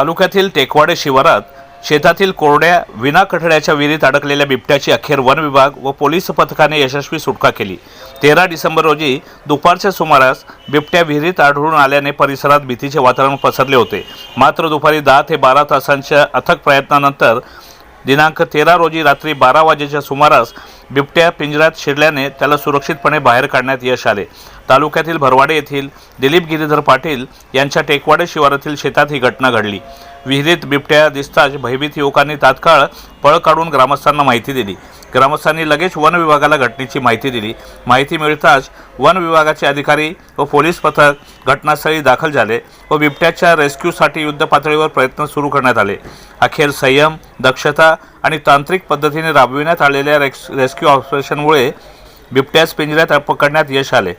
तालुक्यातील टेकवाडे शिवारात शेतातील कोरड्या विना कठड्याच्या विहिरीत अडकलेल्या बिबट्याची अखेर वन विभाग व पोलीस पथकाने यशस्वी सुटका केली। 13 डिसेंबर रोजी दुपारच्या सुमारास बिबट्या विहिरीत आढळून आल्याने परिसरात भीतीचे वातावरण पसरले होते। मात्र दुपारी 10 ते 12 तासांच्या अथक प्रयत्नानंतर दिनांक 13 रोजी रात्री 12 वाजेच्या सुमारास बिबट्या पिंजऱ्यात शिरल्याने त्याला सुरक्षितपणे बाहेर काढण्यात यश आले। तालुक्यातील भरवाडे येथील दिलीप गिरीधर पाटील यांच्या टेकवाडे शिवारातील शेतात ही घटना घडली। विहिरीत बिबट्या दिसताच भयभीत युवकांनी तात्काळ पळ काढून ग्रामस्थांना माहिती दिली। ग्रामस्थांनी लगेच वन विभागाला घटनेची माहिती दिली। माहिती मिळताच वन विभागाचे अधिकारी व पोलीस पथक घटनास्थळी दाखल झाले व बिबट्याच्या रेस्क्यूसाठी युद्धपातळीवर प्रयत्न सुरू करण्यात आले। अखेर संयम, दक्षता आणि तांत्रिक पद्धतीने राबविण्यात आलेल्या रेस्क्यू ऑपरेशनमुळे बिबट्यास पिंजऱ्यात पकडण्यात यश आले।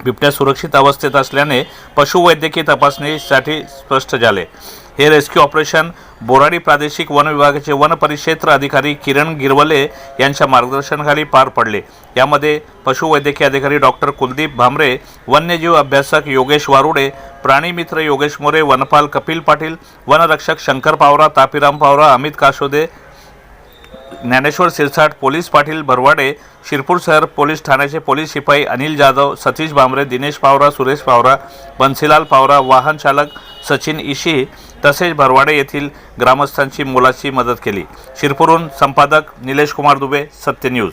बिबट्या सुरक्षित अवस्थेत असल्याने पशुवैद्यकीय तपासणीसाठी स्पष्ट झाले। हे रेस्क्यू ऑपरेशन बोराडी प्रादेशिक वन विभागाचे वन परिक्षेत्र अधिकारी किरण गिरवले यांच्या मार्गदर्शनाखाली पार पडले। यामध्ये पशुवैद्यकीय अधिकारी डॉक्टर कुलदीप भामरे, वन्यजीव अभ्यासक योगेश वारुडे, प्राणीमित्र योगेश मोरे, वनपाल कपिल पाटील, वनरक्षक शंकर पावरा, तापीराम पावरा, अमित काशोदे, ज्ञानेश्वर सिरसाट, पोलीस पाटील भरवाडे, शिरपूर शहर पोलीस ठाण्याचे पोलीस शिपाई अनिल जाधव, सतीश भामरे, दिनेश पावरा, सुरेश पावरा, बन्सीलाल पावरा, वाहन चालक सचिन इशी तसेच भरवाडे येथील ग्रामस्थांची मोलाची मदत केली। शिरपूरहून संपादक निलेश कुमार दुबे, सत्य न्यूज।